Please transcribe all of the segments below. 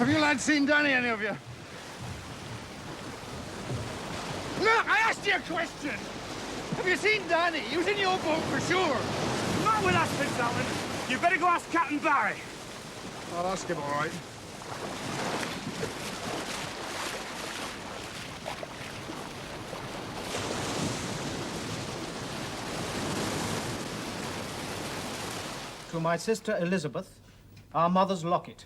Have you lads seen Danny, any of you? Look, I asked you a question. Have you seen Danny? He was in your boat for sure. Not with us, Fitzallen. You better go ask Captain Barry. I'll ask him, all right. To my sister Elizabeth, our mother's locket,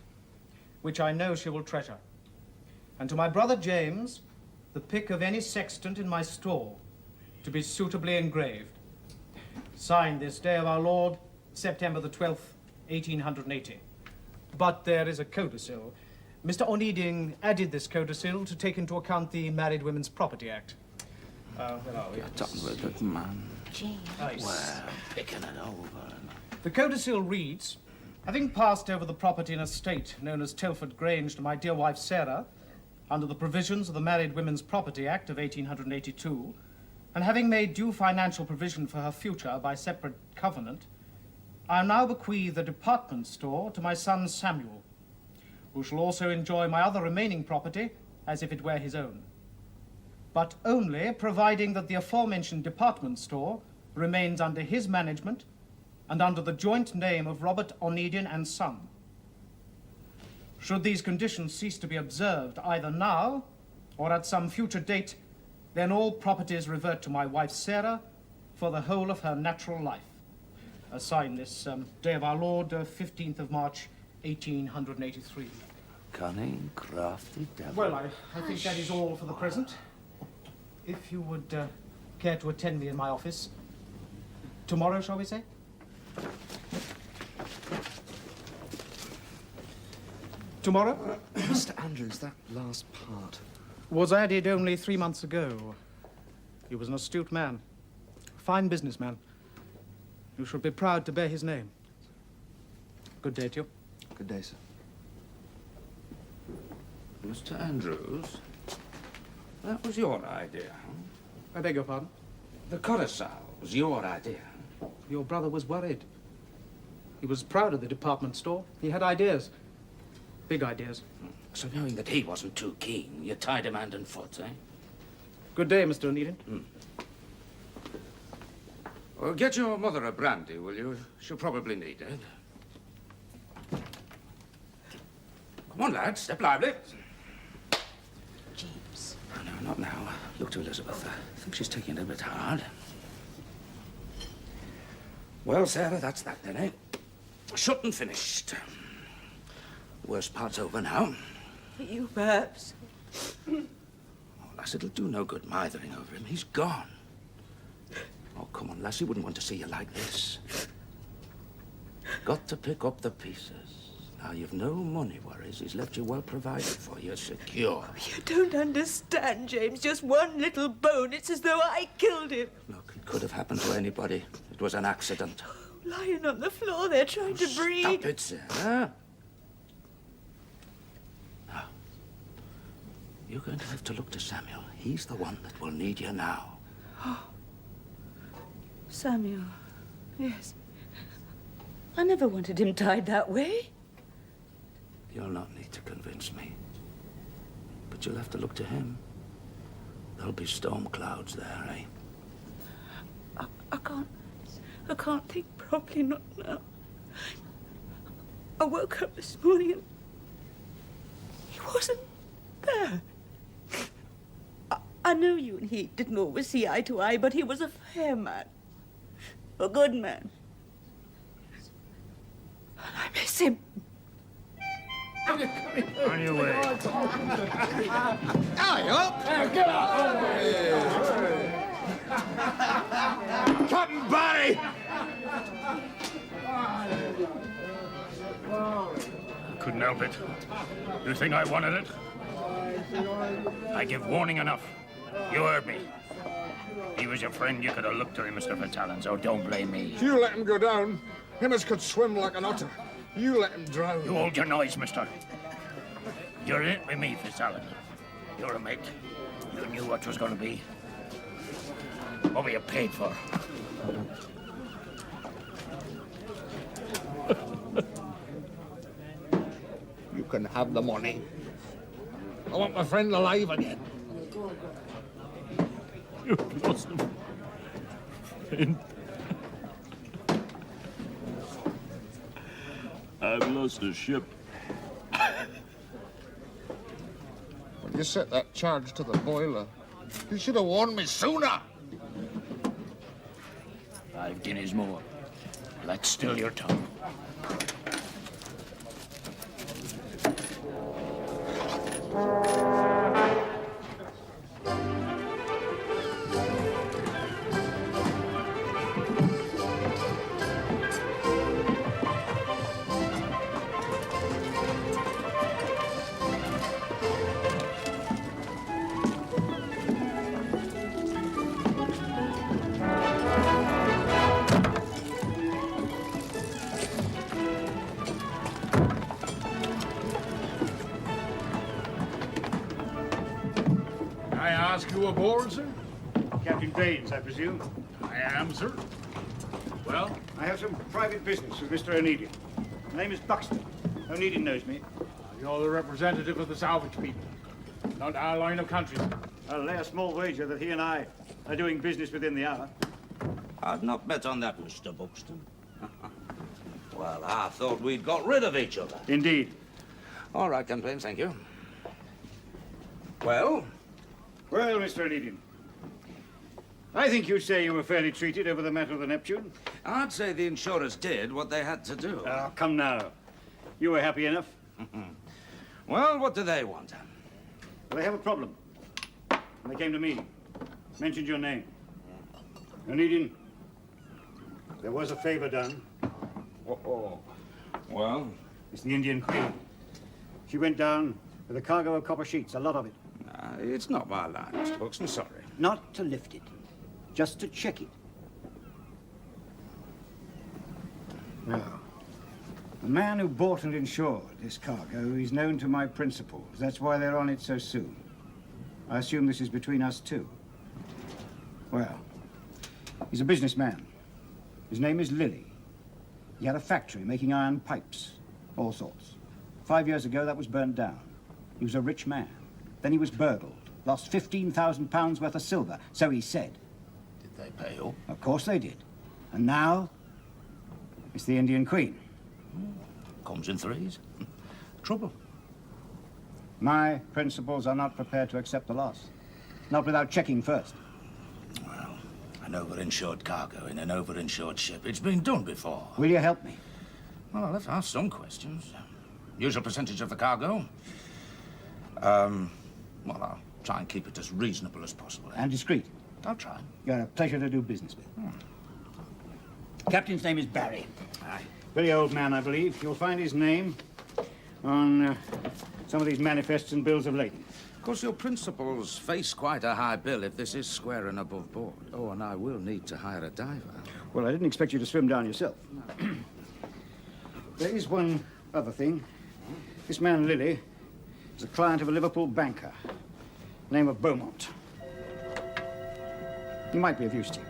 which I know she will treasure. And to my brother James, the pick of any sextant in my stall, to be suitably engraved. Signed this day of our Lord, September the 12th, 1880. But there is a codicil. Mr. Oneding added this codicil to take into account the Married Women's Property Act. Where are we? Get on with it, man. James. Well, picking it over. The codicil reads, having passed over the property in a estate known as Telford Grange to my dear wife Sarah, under the provisions of the Married Women's Property Act of 1882, and having made due financial provision for her future by separate covenant, I now bequeath the department store to my son Samuel, who shall also enjoy my other remaining property as if it were his own, but only providing that the aforementioned department store remains under his management and under the joint name of Robert Onedin and Son. Should these conditions cease to be observed either now or at some future date, then all properties revert to my wife Sarah for the whole of her natural life. Signed this day of our Lord, 15th of March, 1883. Cunning, crafty devil. Well, I think that is all for the present. If you would care to attend me in my office, tomorrow, shall we say? Tomorrow? Mr. Andrews, that last part. Was added only 3 months ago. He was an astute man, a fine businessman. You should be proud to bear his name. Good day to you. Good day, sir. Mr. Andrews, that was your idea, huh? I beg your pardon? The codicil was your idea. Your brother was worried. He was proud of the department store. He had ideas. Big ideas. So knowing that he wasn't too keen, you tied him hand and foot, eh? Good day, Mr. Onedin. Well, get your mother a brandy, will you? She'll probably need it. Come on, lads, step lively. James. Oh, no, not now. Look to Elizabeth. I think she's taking it a bit hard. Well, Sarah, that's that then, eh? Shut and finished. Worst part's over now. You, perhaps. Oh, lass, it'll do no good mithering over him. He's gone. Oh, come on, lass, he wouldn't want to see you like this. Got to pick up the pieces. Now, you've no money worries. He's left you well provided for. You're secure. You don't understand, James. Just one little bone. It's as though I killed him. Look, it could have happened to anybody. It was an accident. Lying on the floor there, trying to breathe. Stop it, Sarah. Now, you're going to have to look to Samuel. He's the one that will need you now. Samuel. Yes. I never wanted him tied that way. You'll not need to convince me. But you'll have to look to him. There'll be storm clouds there, eh? I can't think properly, not now. I woke up this morning and he wasn't there. I know you and he didn't always see eye to eye, but he was a fair man. A good man. And I miss him. On your way. Aye, up! Get up! Captain Barry! Couldn't help it. You think I wanted it? I give warning enough. You heard me. He was your friend. You could have looked to him, Mr. Fitzallen, so don't blame me. You let him go down. Him as could swim like an otter. You let him drown. You hold your noise, mister. You're in it with me, Fitzallen. You're a mate. You knew what was going to be. What were you paid for? You can have the money. I want my friend alive again. You've lost him. Friend. I've lost a ship. When you set that charge to the boiler, you should have warned me sooner. 5 guineas more. Let's still your tongue. I ask you aboard, sir? Captain Baines, I presume. I am, sir. Well, I have some private business with Mr. O'Needian. My name is Buxton. O'Needian knows me. you're the representative of the salvage people. Not our line of country, sir. I'll lay a small wager that he and I are doing business within the hour. I'd not bet on that, Mr. Buxton. Well, I thought we'd got rid of each other. Indeed. All right, Captain, thank you. Well? Well, Mr. O'Needian, I think you'd say you were fairly treated over the matter of the Neptune. I'd say the insurers did what they had to do. Oh, come now. You were happy enough. Well, what do they want? Well, they have a problem. And they came to me. Mentioned your name. O'Needian, there was a favor done. Oh. Well? It's the Indian Queen. She went down with a cargo of copper sheets, a lot of it. It's not my line, Mr. Buxton, sorry. Not to lift it, just to check it. Now, the man who bought and insured this cargo is known to my principals. That's why they're on it so soon. I assume this is between us two. Well, he's a businessman. His name is Lillie. He had a factory making iron pipes, all sorts. 5 years ago, that was burned down. He was a rich man. Then he was burgled, lost £15,000 worth of silver, so he said. Did they pay you? Of course they did. And now, it's the Indian Queen. Comes in threes. Trouble. My principals are not prepared to accept the loss. Not without checking first. Well, an overinsured cargo in an overinsured ship. It's been done before. Will you help me? Well, let's ask some questions. Usual percentage of the cargo? Well, I'll try and keep it as reasonable as possible. And discreet. I'll try. You're a pleasure to do business with. Captain's name is Barry. Aye. Very old man, I believe. You'll find his name on some of these manifests and bills of lading. Of course, your principals face quite a high bill if this is square and above board. Oh, and I will need to hire a diver. Well, I didn't expect you to swim down yourself. There is one other thing. This man, Lillie, is a client of a Liverpool banker, name of Beaumont. He might be of use to you.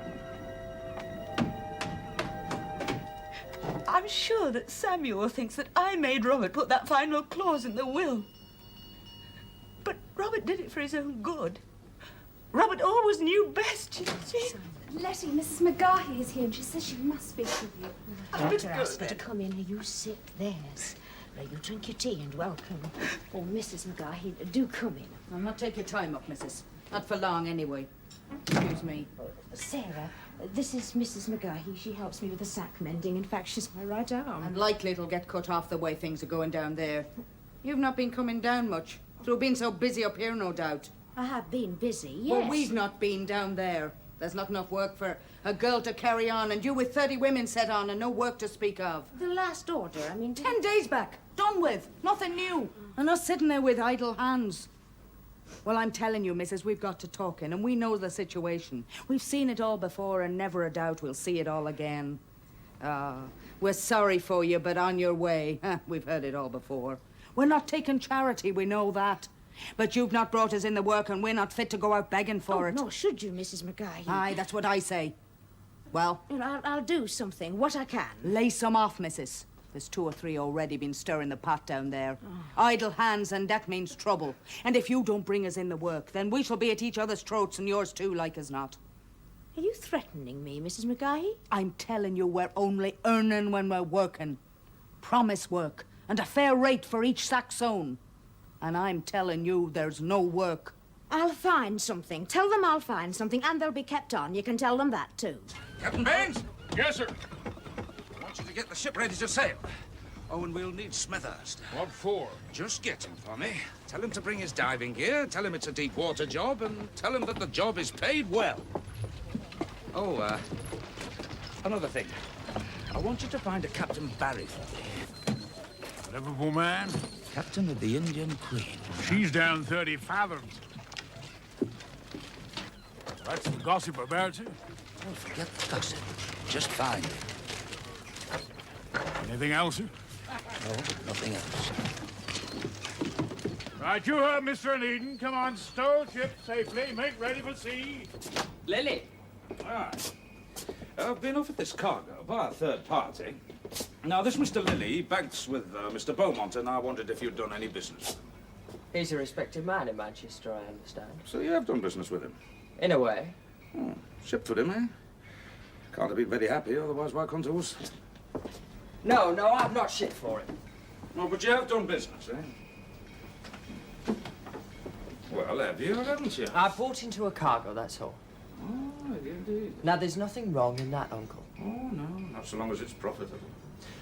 I'm sure that Samuel thinks that I made Robert put that final clause in the will. But Robert did it for his own good. Robert always knew best, you see. Letty, Mrs. McGarhy is here and she says she must speak with you. Doctor asked her to come in. You sit there. You drink your tea and welcome. Oh, Mrs. McGarhy, do come in. I'll not take your time up, missus. Not for long, anyway. Excuse me. Sarah, this is Mrs. McGarhy. She helps me with the sack mending. In fact, she's my right arm. And likely it'll get cut off the way things are going down there. You've not been coming down much. Through being so busy up here, no doubt. I have been busy, yes. Well, we've not been down there. There's not enough work for a girl to carry on, and you with 30 women set on and no work to speak of. The last order, I mean... 10 days back. Done with. Nothing new. And us sitting there with idle hands. Well, I'm telling you, missus, we've got to talking, and we know the situation. We've seen it all before, and never a doubt we'll see it all again. We're sorry for you, but on your way. We've heard it all before. We're not taking charity, we know that. But you've not brought us in the work, and we're not fit to go out begging for it. No, should you, Mrs. McGarhy? Aye, that's what I say. Well? I'll do something, what I can. Lay some off, missus. There's 2 or 3 already been stirring the pot down there. Idle hands, and that means trouble. And if you don't bring us in the work, then we shall be at each other's throats, and yours too, like as not. Are you threatening me, Mrs. McGahey? I'm telling you, we're only earning when we're working. Promise work, and a fair rate for each sack sown. And I'm telling you, there's no work. I'll find something. Tell them I'll find something, and they'll be kept on. You can tell them that, too. Captain Baines? Yes, sir. I want you to get the ship ready to sail. Oh, and we'll need Smithhurst. What for? Just get him for me. Tell him to bring his diving gear, tell him it's a deep water job, and tell him that the job is paid well. Oh, another thing. I want you to find a Captain Barry for me. Liverpool man? Captain of the Indian Queen. She's down 30 fathoms. That's the gossip about her. Oh, forget the gossip. Just find it. Anything else, sir? No, nothing else. Right, you heard Mr. Eden. Come on, stow ship safely. Make ready for sea. Lillie. Ah. I've been offered this cargo by a third party. Now, this Mr. Lillie banks with Mr. Beaumont, and I wondered if you'd done any business. He's a respected man in Manchester, I understand. So you have done business with him? In a way. Oh, shipped with him, eh? Can't have been very happy, otherwise why come to us? No, I've not shipped for him. No, but you have done business, eh? Well, have you, haven't you? I bought into a cargo, that's all. Oh, indeed. Now, there's nothing wrong in that, Uncle. Oh, no, not so long as it's profitable.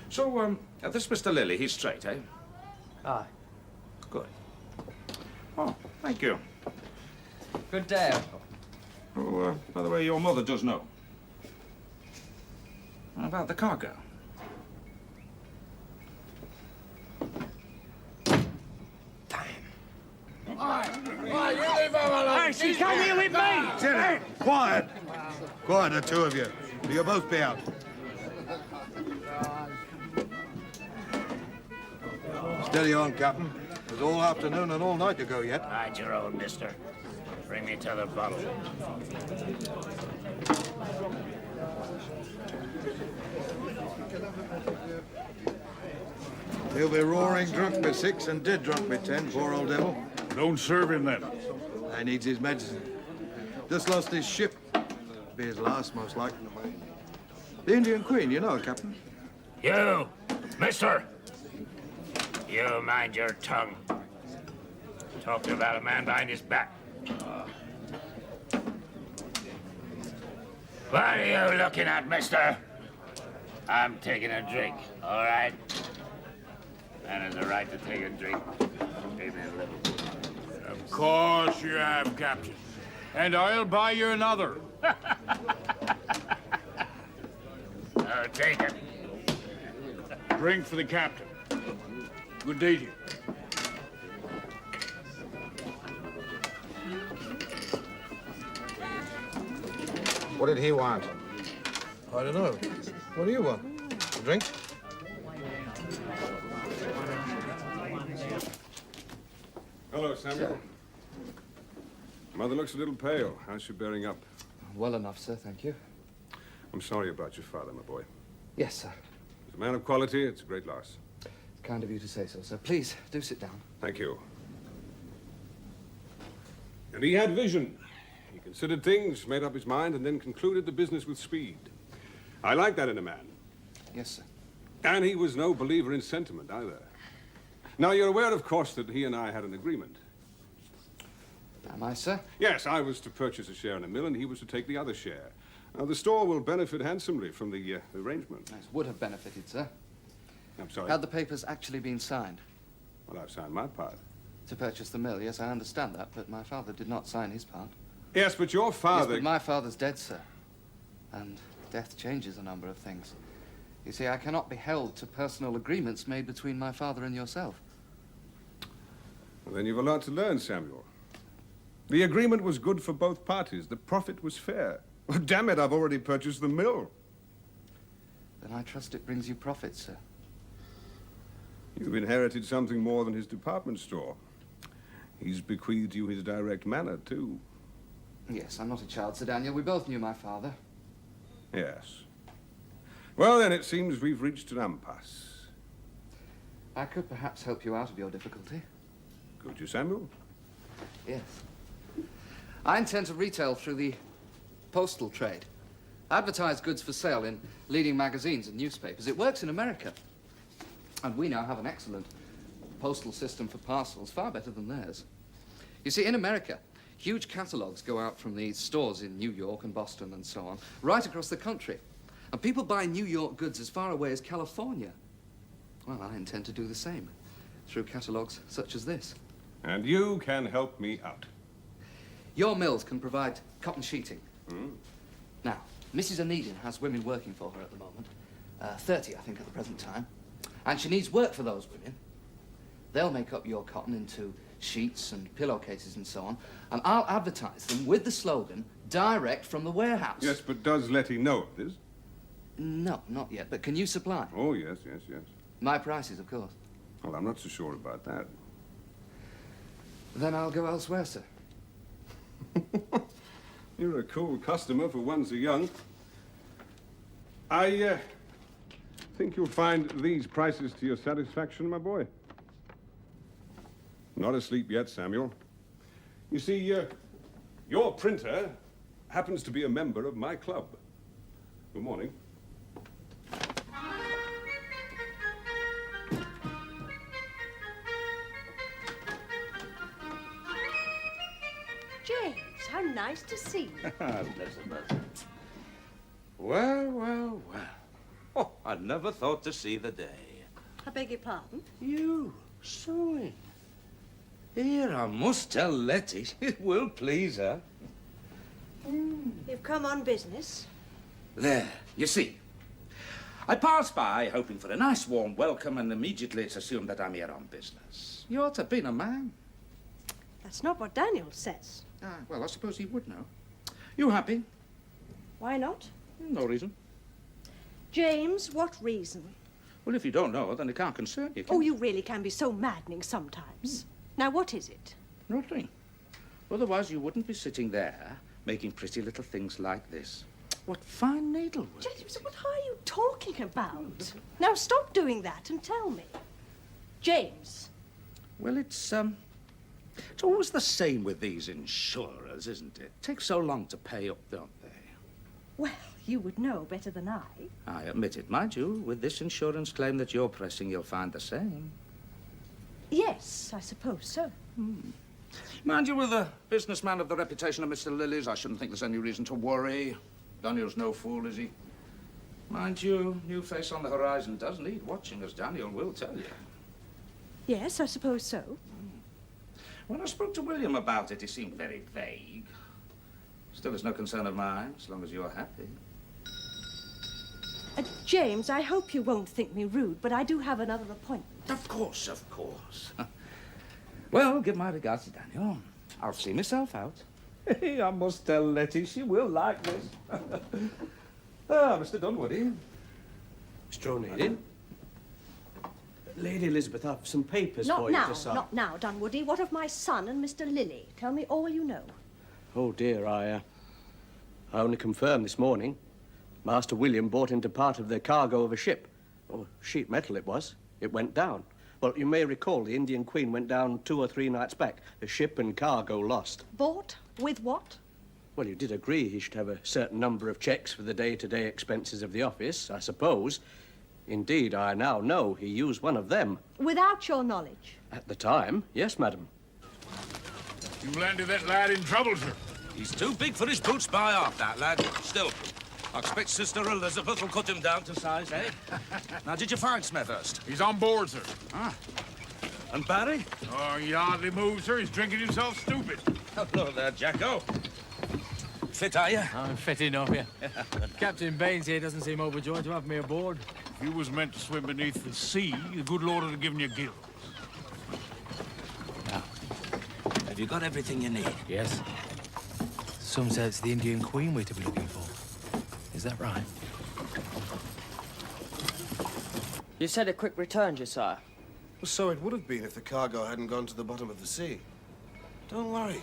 So, this Mr. Lillie, he's straight, eh? Aye. Good. Oh, thank you. Good day, Uncle. Oh, by the way, your mother does know. About the cargo. Hey, she come here with me! Sit down. Quiet. Quiet, the 2 of you. You'll both be out. Steady on, Captain. There's all afternoon and all night to go yet. Mind your own, mister. Bring me to the bottle. He'll be roaring drunk by 6 and dead drunk by 10, poor old devil. Don't serve him then. He needs his medicine. Just lost his ship. Be his last, most likely. The Indian Queen, you know, Captain. You, mister! You mind your tongue. Talking about a man behind his back. What are you looking at, mister? I'm taking a drink, all right? Man has a right to take a drink. Give me a little. Of course you have, Captain. And I'll buy you another. Oh, take it. Drink for the captain. Good day to you. What did he want? I don't know. What do you want? A drink? Hello, Samuel. Mother looks a little pale. How's she bearing up? Well enough, sir, thank you. I'm sorry about your father, my boy. Yes, sir. He's a man of quality. It's a great loss. It's kind of you to say so, sir. Please, do sit down. Thank you. And he had vision. He considered things, made up his mind, and then concluded the business with speed. I like that in a man. Yes, sir. And he was no believer in sentiment, either. Now, you're aware, of course, that he and I had an agreement. Am I, sir? Yes, I was to purchase a share in a mill, and he was to take the other share. Now, the store will benefit handsomely from the arrangement. Yes, would have benefited, sir. I'm sorry? Had the papers actually been signed? Well, I've signed my part. To purchase the mill, yes, I understand that, but my father did not sign his part. Yes, but your father... Yes, but my father's dead, sir. And death changes a number of things. You see, I cannot be held to personal agreements made between my father and yourself. Well, then you've a lot to learn, Samuel. The agreement was good for both parties. The profit was fair. Well, damn it, I've already purchased the mill. Then I trust it brings you profit, sir. You've inherited something more than his department store. He's bequeathed you his direct manor, too. Yes, I'm not a child, Sir Daniel. We both knew my father. Yes. Well, then, it seems we've reached an impasse. I could perhaps help you out of your difficulty. Could you, Samuel? Yes. I intend to retail through the postal trade. Advertise goods for sale in leading magazines and newspapers. It works in America. And we now have an excellent postal system for parcels, far better than theirs. You see, in America, huge catalogues go out from the stores in New York and Boston and so on, right across the country. And people buy New York goods as far away as California. Well, I intend to do the same through catalogues such as this. And you can help me out. Your mills can provide cotton sheeting. Now, Mrs. Anedin has women working for her at the moment. 30, I think, at the present time. And she needs work for those women. They'll make up your cotton into sheets and pillowcases and so on, and I'll advertise them with the slogan, direct from the warehouse. Yes, but does Letty know of this? No, not yet, but can you supply? Oh, yes, yes, yes. My prices, of course. Well, I'm not so sure about that. Then I'll go elsewhere, sir. You're a cool customer for one so young. I think you'll find these prices to your satisfaction, my boy. Not asleep yet, Samuel. You see, your printer happens to be a member of my club. Good morning. James, how nice to see you. Bless her. Well, well, well. Oh, I never thought to see the day. I beg your pardon? You sewing. Here, I must tell Letty. It will please her. You've come on business? There, you see. I pass by hoping for a nice warm welcome, and immediately it's assumed that I'm here on business. You ought to have been a man. That's not what Daniel says. Well, I suppose he would know. You happy? Why not? No reason. James, what reason? Well, if you don't know, then it can't concern you, can Oh, it? you really can be so maddening sometimes. Now, what is it? Nothing. Otherwise, you wouldn't be sitting there making pretty little things like this. What fine needlework. James, what are you talking about? Now, stop doing that and tell me. James. Well, it's always the same with these insurers, isn't it? Takes so long to pay up, don't they? Well, you would know better than I. I admit it, mind you. With this insurance claim that you're pressing, you'll find the same. Yes, I suppose so. Mind you, with a businessman of the reputation of Mr. Lillie's, I shouldn't think there's any reason to worry. Daniel's no fool, is he? Mind you, new face on the horizon does need watching, as Daniel will tell you. Yes, I suppose so. When I spoke to William about it, he seemed very vague. Still, it's no concern of mine, as long as you're happy. James, I hope you won't think me rude, but I do have another appointment. Of course, of course. Well, give my regards to Daniel. I'll see myself out. I must tell Letty she will like this. Mr. Dunwoody. Mr. O'Neil. Lady Elizabeth, I've some papers Not for you now, to sign. not now, Dunwoody. What of my son and Mr. Lillie? Tell me all you know. Oh, dear, I only confirmed this morning. Master William bought into part of the cargo of a ship. Oh, sheet metal it was. It went down. Well, you may recall the Indian Queen went down 2 or 3 nights back. The ship and cargo lost. Bought? With what? Well, you did agree he should have a certain number of checks for the day-to-day expenses of the office, I suppose. Indeed, I now know he used one of them. Without your knowledge? At the time, yes, madam. You landed that lad in trouble, sir. He's too big for his boots by half, that lad. Still, I expect Sister Elizabeth will cut him down to size, eh? Now, did you find Smethurst? He's on board, sir. Ah. And Barry? Oh, he hardly moves, sir. He's drinking himself stupid. Hello there, Jacko. Fit, are you? I'm fit enough, yeah. Captain Baines here doesn't seem overjoyed to have me aboard. If you was meant to swim beneath the sea, the good Lord would have given you gills. Now, have you got everything you need? Yes. Some say it's the Indian Queen we're to be looking for. Is that right? You said a quick return, Josiah. Well, so it would have been if the cargo hadn't gone to the bottom of the sea. Don't worry.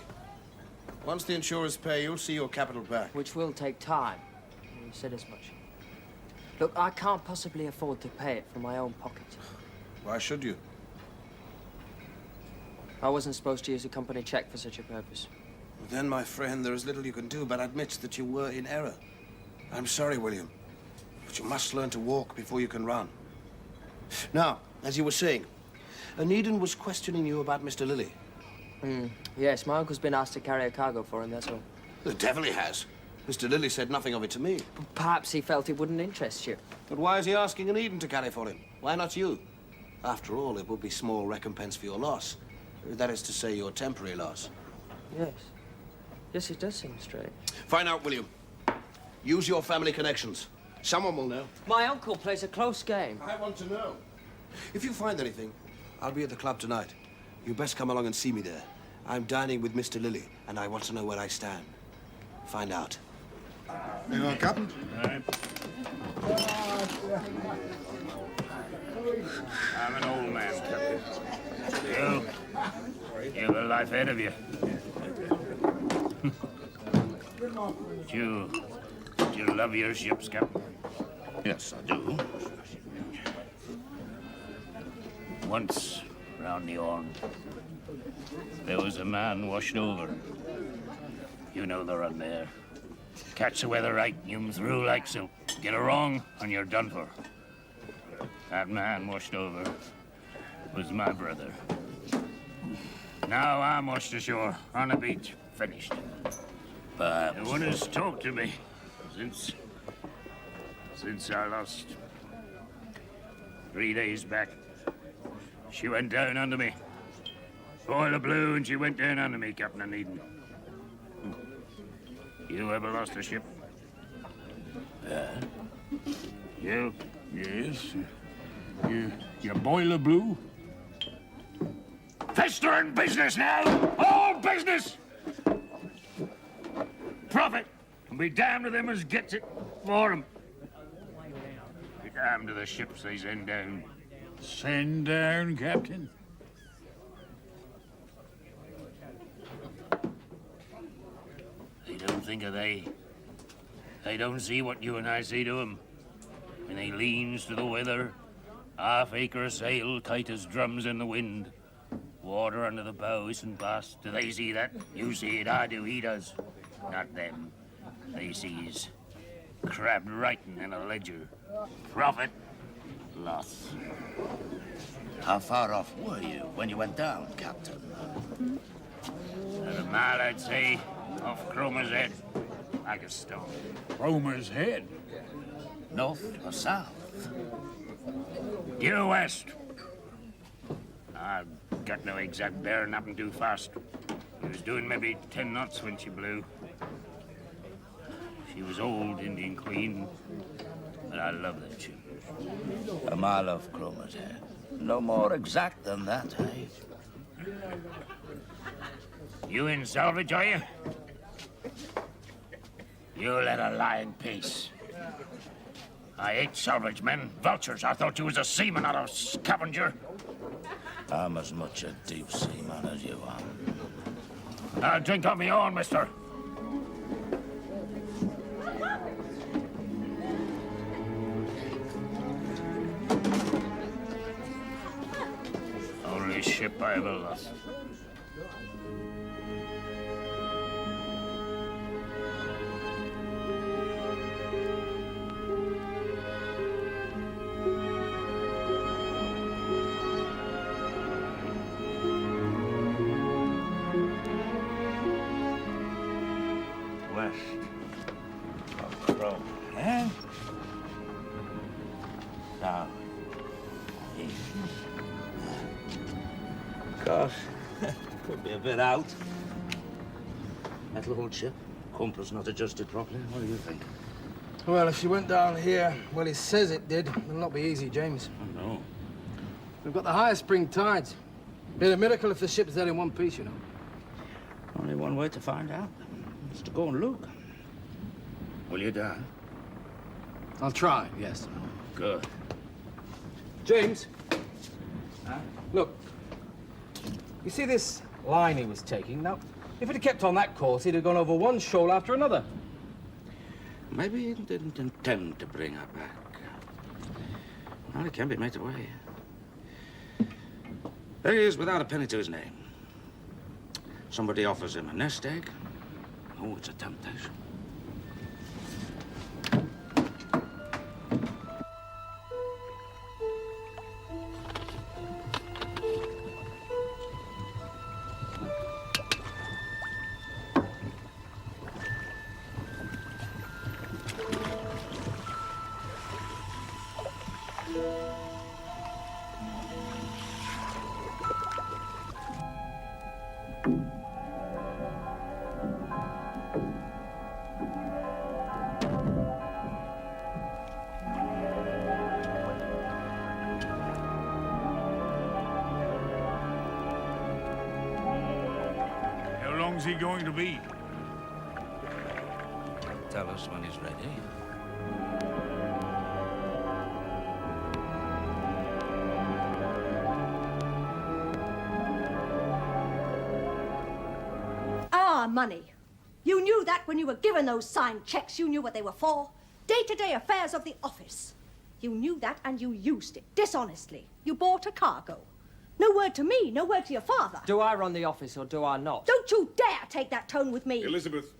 Once the insurers pay, you'll see your capital back. Which will take time. You said as much. Look, I can't possibly afford to pay it from my own pocket. Why should you? I wasn't supposed to use a company check for such a purpose. Then, my friend, there is little you can do but admit that you were in error. I'm sorry, William, but you must learn to walk before you can run. Now, as you were saying, Eden was questioning you about Mr. Lillie. Yes, my uncle's been asked to carry a cargo for him, that's all. The devil he has. Mr. Lillie said nothing of it to me. Perhaps he felt it wouldn't interest you. But why is he asking Eden to carry for him? Why not you? After all, it would be small recompense for your loss. That is to say, your temporary loss. Yes. Yes, it does seem strange. Find out, William. Use your family connections. Someone will know. My uncle plays a close game. I want to know. If you find anything, I'll be at the club tonight. You best come along and see me there. I'm dining with Mr. Lillie, and I want to know where I stand. Find out. There you are, Captain. I'm an old man, Captain. You have a life ahead of you. Do you love your ships, Captain? Yes, I do. Once, round the Orne, there was a man washed over. You know the run there. Catch the weather right, you 'em through like silk. Get it wrong, and you're done for. That man washed over was my brother. Now I'm washed ashore on the beach, finished. No one has talked to me since I lost. 3 days back, she went down under me. Boiler blew and she went down under me, Captain Eden. You ever lost a ship? You? Yes. Your boiler blew? Festering business now! All business! Profit! And be damned to them as gets it for 'em. Be damned to the ships they send down. Send down, Captain? They don't think of they. They don't see what you and I see to 'em. When they leans to the weather, half acre of sail tight as drums in the wind. Water under the bow isn't past. Do they see that? You see it, I do, he does. Not them. They sees crabbed writing in a ledger. Profit, loss. How far off were you when you went down, Captain? At a mile, I'd say, off Cromer's head, like a stone. Cromer's head? North or south? Due west. I've got no exact bearing, happened too fast. She was doing maybe 10 knots when she blew. She was old, Indian Queen, but I love that ship. A mile off Cromer's head. No more exact than that, eh? You in salvage, are you? You let her lie in peace. I hate salvage men, vultures. I thought you was a seaman, not a scavenger. I'm as much a deep sea man as you are. I'll drink on me own, mister. Only ship I ever lost. West of Cromer, eh? South, east. Gosh, could be a bit out. Metal hulled ship, compass not adjusted properly. What do you think? Well, if she went down here, well, he says it did. It'll not be easy, James. Oh, no. We've got the highest spring tides. Be a miracle if the ship's there in one piece, you know. Only one way to find out. Is to go and look. Will you die? I'll try, yes. Good. James. Look. You see this line he was taking? Now, if it had kept on that course, he'd have gone over one shoal after another. Maybe he didn't intend to bring her back. Well, it can be made away. There he is without a penny to his name. Somebody offers him a nest egg. Oh, it's a temptation. How long's he going to be? Tell us when he's ready. Our money. You knew that when you were given those signed checks. You knew what they were for. Day-to-day affairs of the office. You knew that and you used it dishonestly. You bought a cargo. No word to me, no word to your father. Do I run the office or do I not? Don't you dare take that tone with me. Elizabeth.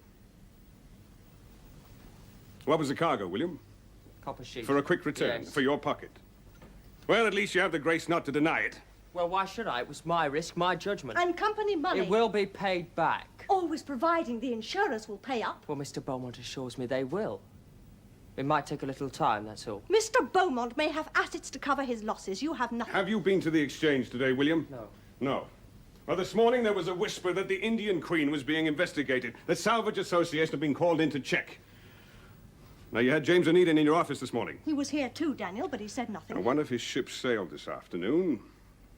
What was the cargo, William? Copper sheet. For a quick return, Yes. for your pocket. Well, at least you have the grace not to deny it. Well, why should I? It was my risk, my judgment. And company money. It will be paid back. Always providing the insurers will pay up. Well, Mr. Beaumont assures me they will. It might take a little time, that's all. Mr. Beaumont may have assets to cover his losses. You have nothing. Have you been to the exchange today, William? No. No. Well, this morning there was a whisper that the Indian Queen was being investigated. The Salvage Association had been called in to check. Now, you had James and Eden in your office this morning. He was here too, Daniel, but he said nothing. Now, one of his ships sailed this afternoon.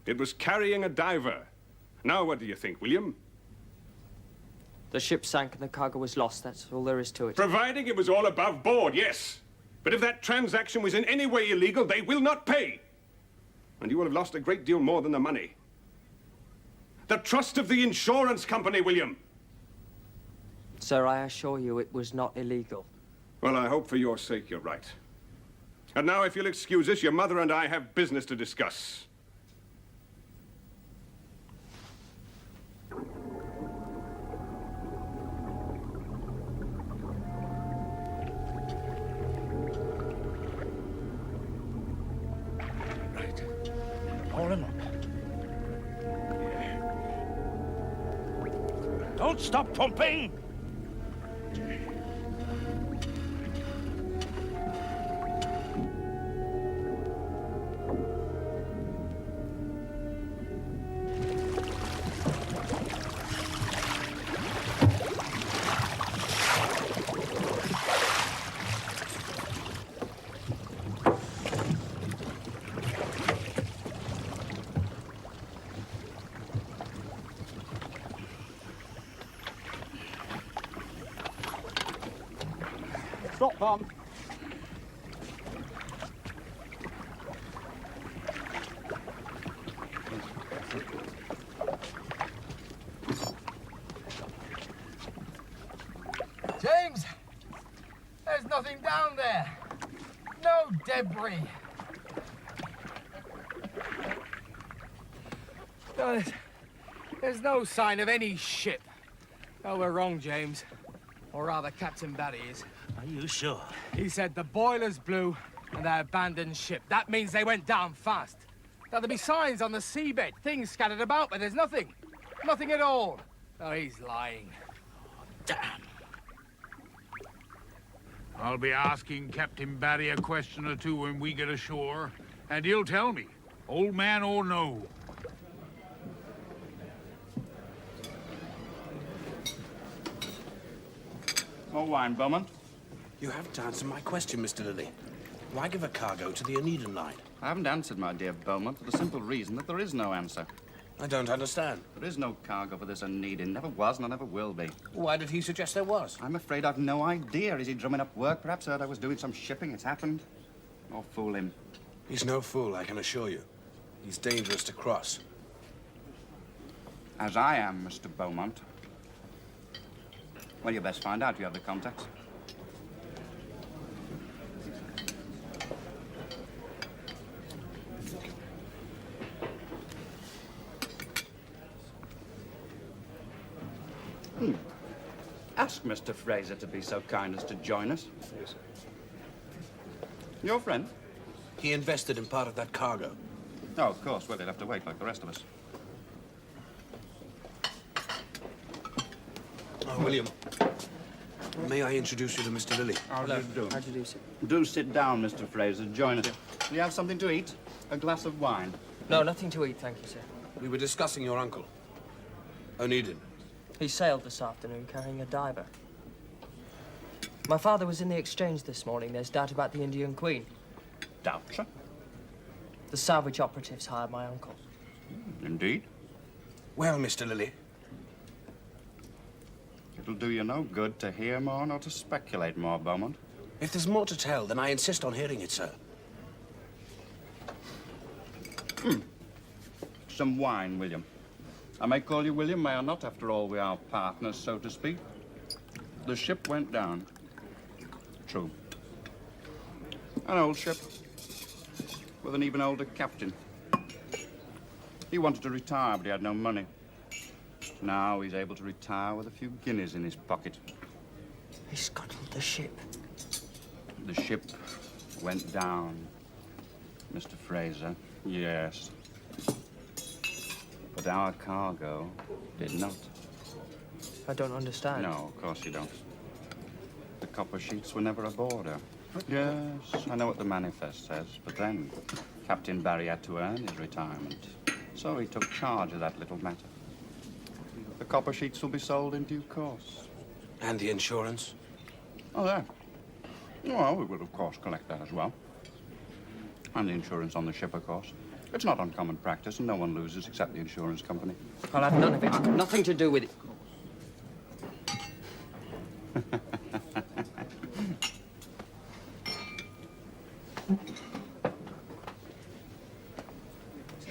It was carrying a diver. Now, what do you think, William? The ship sank and the cargo was lost, that's all there is to it. Providing it was all above board, yes. But if that transaction was in any way illegal, they will not pay. And you will have lost a great deal more than the money. The trust of the insurance company, William. Sir, I assure you it was not illegal. Well, I hope for your sake you're right. And now, if you'll excuse us, your mother and I have business to discuss. Right. Hold him up. Don't stop pumping! Stop, Tom. James, there's nothing down there. No debris. No, there's no sign of any ship. Oh, we're wrong, James. Or rather, Captain Barry is. Are you sure? He said the boilers blew and they abandoned ship. That means they went down fast. Now, there'll be signs on the seabed, things scattered about, but there's nothing. Nothing at all. Oh, he's lying. Damn. I'll be asking Captain Barry a question or two when we get ashore, and he'll tell me, old man or no. More wine, Beaumont. You haven't answered my question, Mr. Lillie. Why give a cargo to the Oneida Line? I haven't answered, my dear Beaumont, for the simple reason that there is no answer. I don't understand. There is no cargo for this Oneida. Never was, and there never will be. Why did he suggest there was? I'm afraid I've no idea. Is he drumming up work? Perhaps heard I was doing some shipping. It's happened. Or fool him. He's no fool, I can assure you. He's dangerous to cross. As I am, Mr. Beaumont. Well, you best find out. You have the contacts. ask Mr. Frazer to be so kind as to join us? Yes, sir. Your friend? He invested in part of that cargo. Oh, of course. Well, they'll have to wait like the rest of us. Oh, William, may I introduce you to Mr. Lillie? How do you do? How do you do, sir? Do sit down, Mr. Frazer. Join us. Do you have something to eat? A glass of wine? No, nothing to eat, thank you, sir. We were discussing your uncle, O'Needin. He sailed this afternoon carrying a diver. My father was in the exchange this morning. There's doubt about the Indian Queen. Doubt, sir? The salvage operatives hired my uncle. Indeed. Well, Mr. Lillie. It'll do you no good to hear more nor to speculate more, Beaumont. If there's more to tell, then I insist on hearing it, sir. Some wine, William. I may call you William, may I not? After all, we are partners, so to speak. The ship went down. True. An old ship with an even older captain. He wanted to retire, but he had no money. Now he's able to retire with a few guineas in his pocket. He scuttled the ship. The ship went down, Mr. Frazer. Yes. But our cargo did not. I don't understand. No, of course you don't. The copper sheets were never aboard her. Yes, I know what the manifest says, but then Captain Barry had to earn his retirement. So he took charge of that little matter. The copper sheets will be sold in due course. And the insurance? Oh, there. Well, we will, of course, collect that as well. And the insurance on the ship, of course. It's not uncommon practice, and no one loses except the insurance company. I'll have none of it. Nothing to do with it.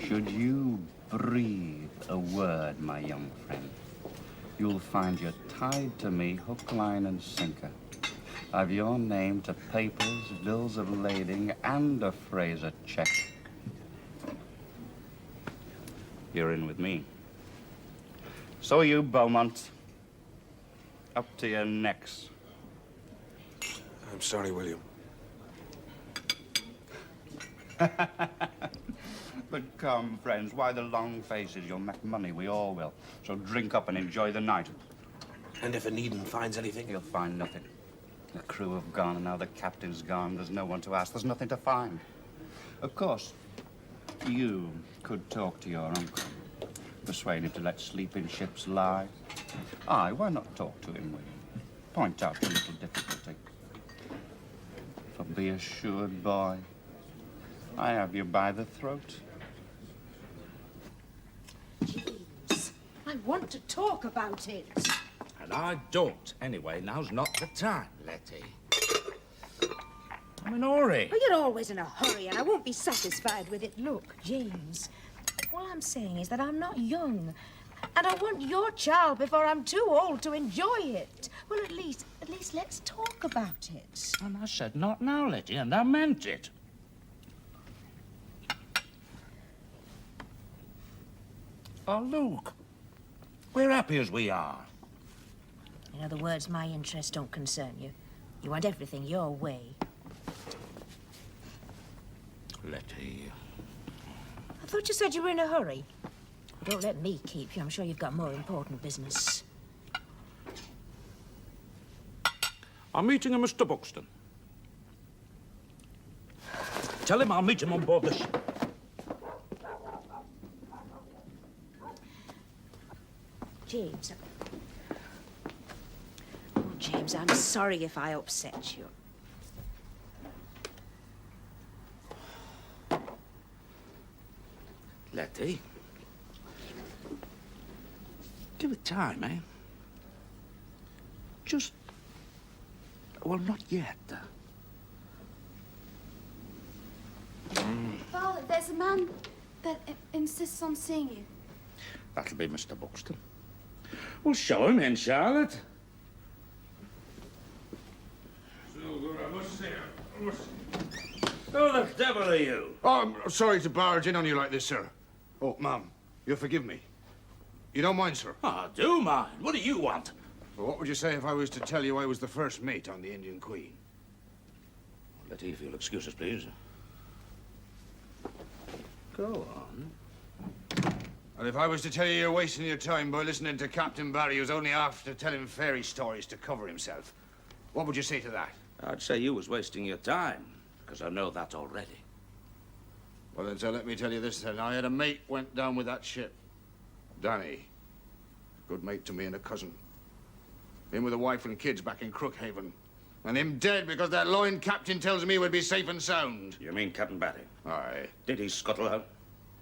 Should you breathe a word, my young friend, you'll find you're tied to me hook, line, and sinker. I've your name to papers, bills of lading, and a Frazer check. You're in with me. So are you, Beaumont. Up to your necks. I'm sorry, William. But come, friends, why the long faces? You'll make money, we all will. So drink up and enjoy the night. And if O'Needin finds anything? He'll find nothing. The crew have gone, and now the captain's gone. There's no one to ask. There's nothing to find. Of course, you could talk to your uncle. Persuade him to let sleeping ships lie. Aye, why not talk to him, William? Point out the little difficulty. For be assured, boy, I have you by the throat. James, I want to talk about it. And I don't. Anyway, now's not the time, Letty. I'm in a hurry. Well, you're always in a hurry, and I won't be satisfied with it. Look, James, all I'm saying is that I'm not young, and I want your child before I'm too old to enjoy it. Well, at least let's talk about it. And I said not now, Letty, and I meant it. Oh, look. We're happy as we are. In other words, my interests don't concern you. You want everything your way. Letty. I thought you said you were in a hurry. Well, don't let me keep you. I'm sure you've got more important business. I'm meeting a Mr. Buxton. Tell him I'll meet him on board the ship. James. Oh, James, I'm sorry if I upset you. Letty. Give it time, eh? Just... well, not yet. Father, there's a man that insists on seeing you. That'll be Mr. Buxton. Well, show him in, Charlotte. Who the devil are you? Oh, I'm sorry to barge in on you like this, sir. Oh, Mum, you'll forgive me. You don't mind, sir? I do mind. What do you want? Well, what would you say if I was to tell you I was the first mate on the Indian Queen? Letty, if you'll excuse us, please. Go on. And if I was to tell you you're wasting your time by listening to Captain Barry, who's only after telling fairy stories to cover himself, what would you say to that? I'd say you was wasting your time, because I know that already. Well, then, so let me tell you this, then. I had a mate went down with that ship. Danny. Good mate to me and a cousin. Him with a wife and kids back in Crookhaven. And him dead because that loin captain tells me we'd be safe and sound. You mean Captain Barry? Aye. Did he scuttle her?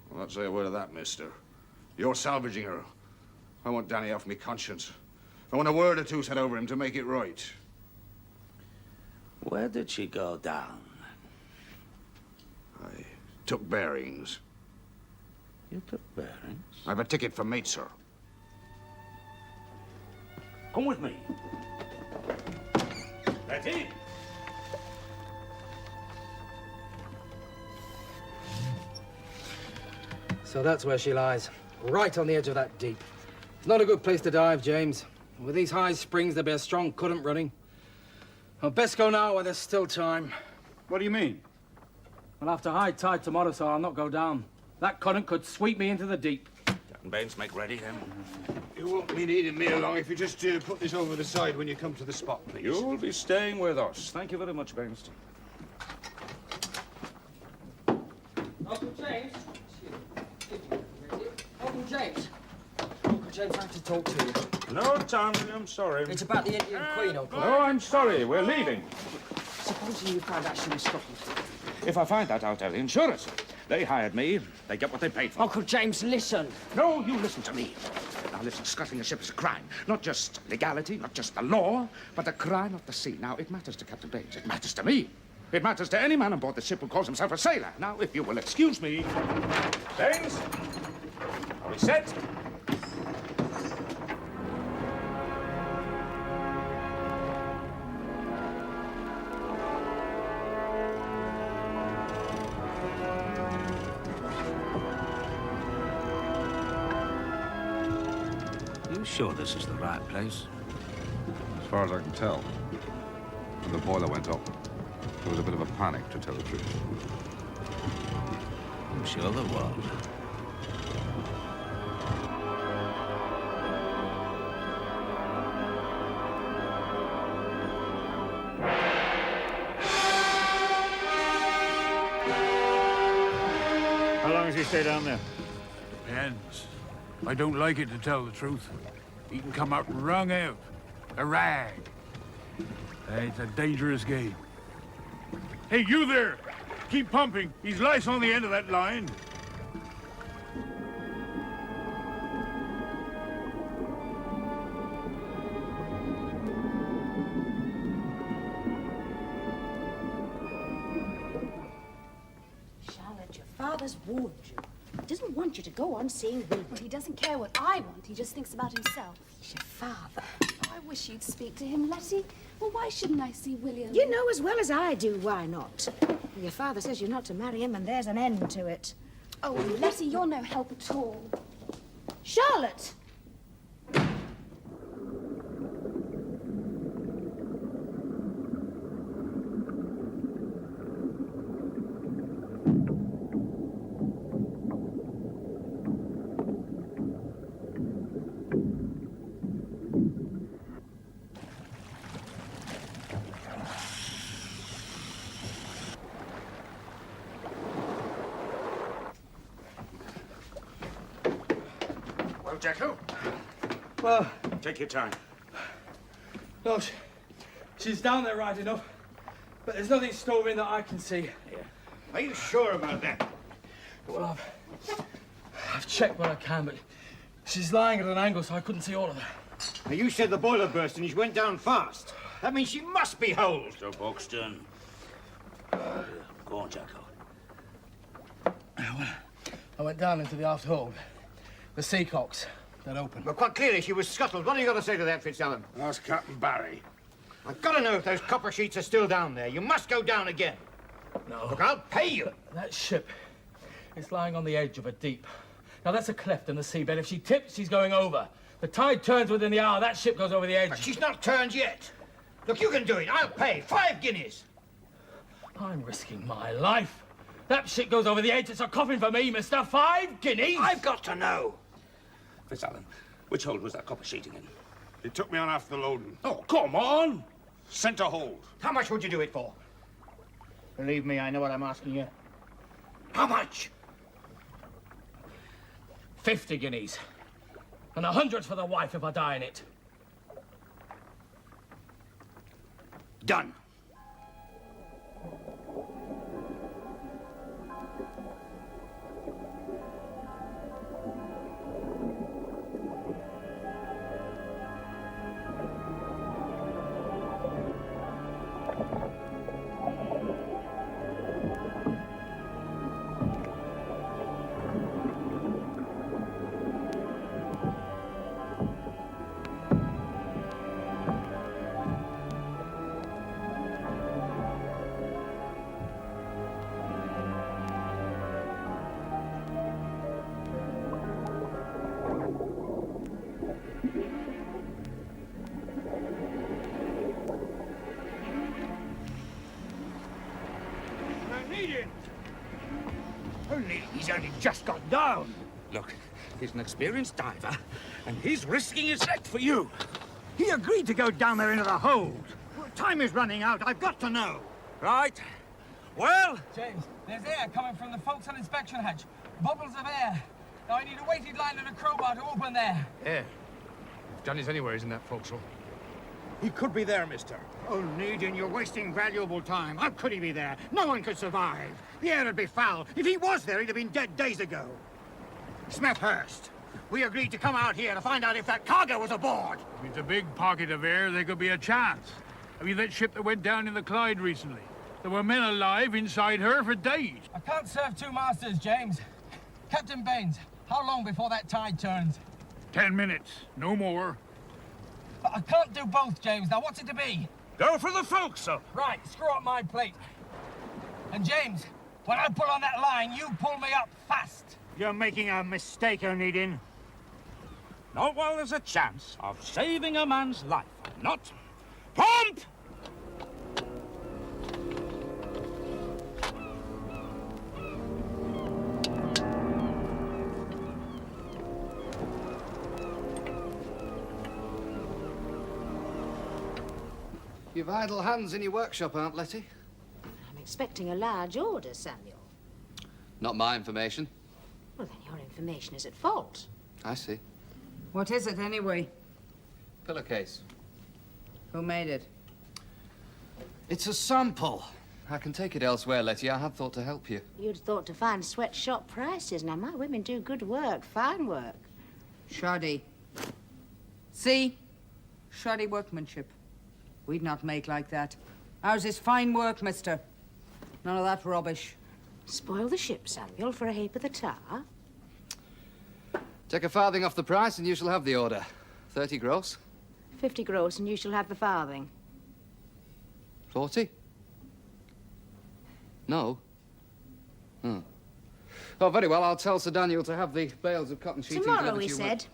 Well, not say a word of that, mister. You're salvaging her. I want Danny off me conscience. I want a word or two said over him to make it right. Where did she go down? I took bearings. You took bearings? I've a ticket for mate, sir. Come with me. Letty? So that's where she lies, right on the edge of that deep. It's not a good place to dive, James. With these high springs, there'd be a strong current running. Well, best go now while there's still time. What do you mean? We'll have to high tide tomorrow, so I'll not go down. That current could sweep me into the deep. Captain Baines, make ready, then. You won't be needing me along if you just put this over the side when you come to the spot, please. You'll be staying with us. Thank you very much, Baines. Uncle James? Uncle James? Uncle James, I have to talk to you. No time, I'm sorry. It's about the Indian Queen, Uncle. No, I'm sorry. We're leaving. Supposing you find out she was Scotland. If I find that, I'll tell the insurers. They hired me. They get what they paid for. Uncle James, listen. No, you listen to me. Now, listen, scuttling a ship is a crime. Not just legality, not just the law, but a crime of the sea. Now, it matters to Captain Baines. It matters to me. It matters to any man on board the ship who calls himself a sailor. Now, if you will excuse me. Baines, are we set? You sure this is the right place? As far as I can tell. When the boiler went up, there was a bit of a panic, to tell the truth. I'm sure there was. How long does he stay down there? Depends. I don't like it, to tell the truth. He can come out wrung out. A rag. It's a dangerous game. Hey, you there! Keep pumping. He's lice on the end of that line. Charlotte, your father's warned you. He doesn't want you to go on seeing William. Well, he doesn't care what I want. He just thinks about himself. He's your father. I wish you'd speak to him, Letty. Well, why shouldn't I see William? You know as well as I do why not. Your father says you're not to marry him, and there's an end to it. Oh, Letty, you're no help at all. Charlotte! Jacko? Well... Take your time. No, she's down there right enough. But there's nothing stove in that I can see. Yeah. Are you sure about that? Well, I've checked what I can, but she's lying at an angle, so I couldn't see all of her. Now, you said the boiler burst and she went down fast. That means she must be holed. Mr. Buxton. Go on, Jacko. I went down into the aft hold. The seacocks, that open. But quite clearly she was scuttled. What are you going to say to that, Fitzallen? Ask Captain Barry. I've got to know if those copper sheets are still down there. You must go down again. No. Look, I'll pay you. That ship is lying on the edge of a deep. Now, that's a cleft in the seabed. If she tips, she's going over. The tide turns within the hour. That ship goes over the edge. But she's not turned yet. Look, you can do it. I'll pay 5 guineas. I'm risking my life. That ship goes over the edge. It's a coffin for me, mister. 5 guineas. I've got to know. FitzAlan, which hold was that copper sheeting in? He took me on after the loading. Oh, come on. Centre hold. How much would you do it for? Believe me, I know what I'm asking you. How much? 50 guineas. And 100 for the wife if I die in it. Done. He's only just got down. Look, he's an experienced diver, and he's risking his neck for you. He agreed to go down there into the hold. Well, time is running out. I've got to know. Right. Well? James, there's air coming from the forecastle inspection hatch. Bubbles of air. Now I need a weighted line and a crowbar to open there. Air. If Johnny's anywhere, he's in that forecastle. He could be there, mister. Oh, Needin, you're wasting valuable time. How could he be there? No one could survive. The air would be foul. If he was there, he'd have been dead days ago. Smethurst, we agreed to come out here to find out if that cargo was aboard. If it's a big pocket of air, there could be a chance. I mean, that ship that went down in the Clyde recently. There were men alive inside her for days. I can't serve 2 masters, James. Captain Baines, how long before that tide turns? 10 minutes, no more. But I can't do both, James. Now, what's it to be? Go for the forecastle. Right, screw up my plate. And James, when I pull on that line, you pull me up fast. You're making a mistake, O'Needin. Not while there's a chance of saving a man's life. Not. Pump! You've idle hands in your workshop, Aunt Letty? I'm expecting a large order, Samuel. Not my information. Well, then your information is at fault. I see. What is it, anyway? Pillowcase. Who made it? It's a sample. I can take it elsewhere, Letty. I had thought to help you. You'd thought to find sweatshop prices. Now, my women do good work, fine work. Shoddy. See? Shoddy workmanship. We'd not make like that. Ours is fine work, mister. None of that rubbish. Spoil the ship, Samuel, for a heap of the tar. Take a farthing off the price and you shall have the order. 30 gross. 50 gross and you shall have the farthing. 40? No. Oh, very well. I'll tell Sir Daniel to have the bales of cotton sheeting. Tomorrow, he said.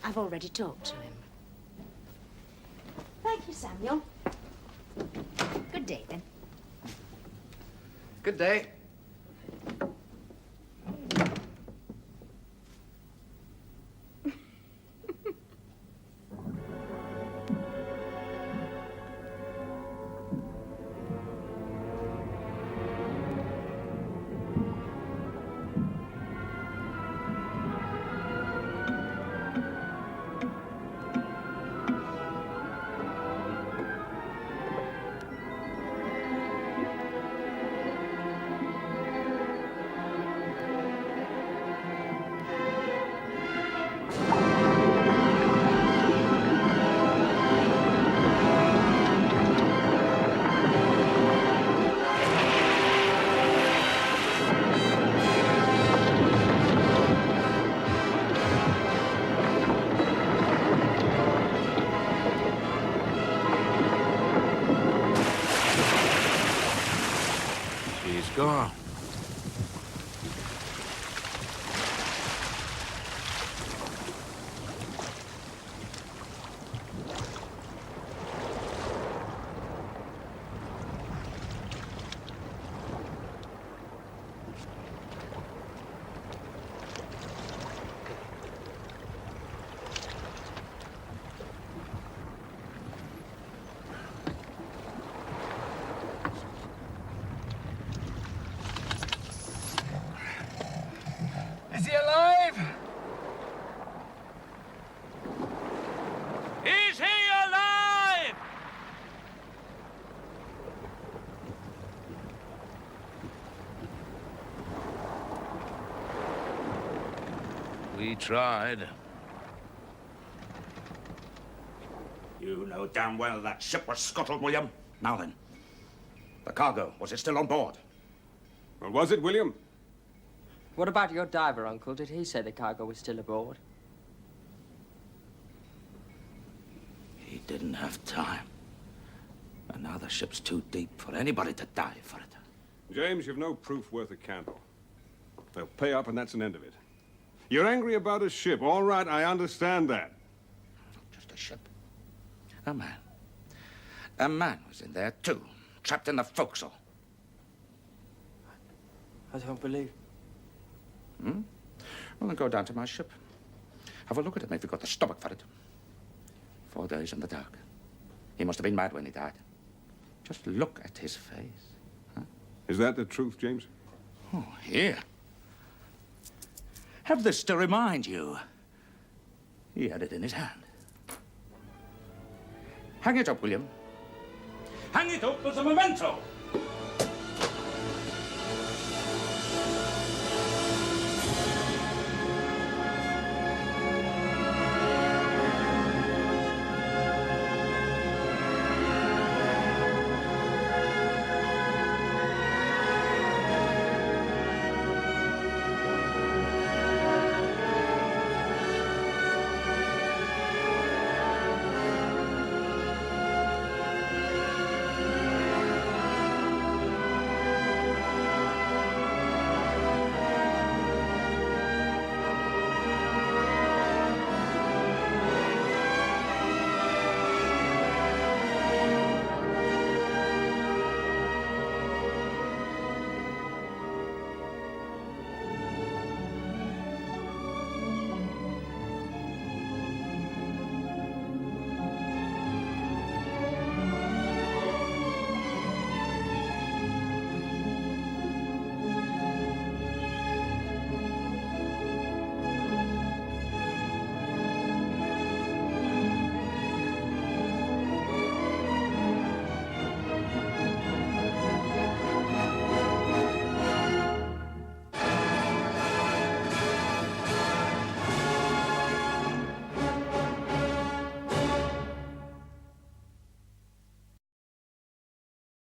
I've already talked to him. Thank you, Samuel. Good day, then. Good day. Gone. We tried. You know damn well that ship was scuttled, William. Now then, the cargo, was it still on board? Well, was it, William? What about your diver, Uncle? Did he say the cargo was still aboard? He didn't have time. And now the ship's too deep for anybody to die for it. James, you've no proof worth a candle. They'll pay up and that's an end of it. You're angry about a ship. All right, I understand that. Just a ship. A man. A man was in there, too. Trapped in the forecastle. I don't believe. Hmm? Well, then go down to my ship. Have a look at him if you've got the stomach for it. 4 days in the dark. He must have been mad when he died. Just look at his face. Huh? Is that the truth, James? Oh, here. Have this to remind you. He had it in his hand. Hang it up, William. Hang it up as a memento.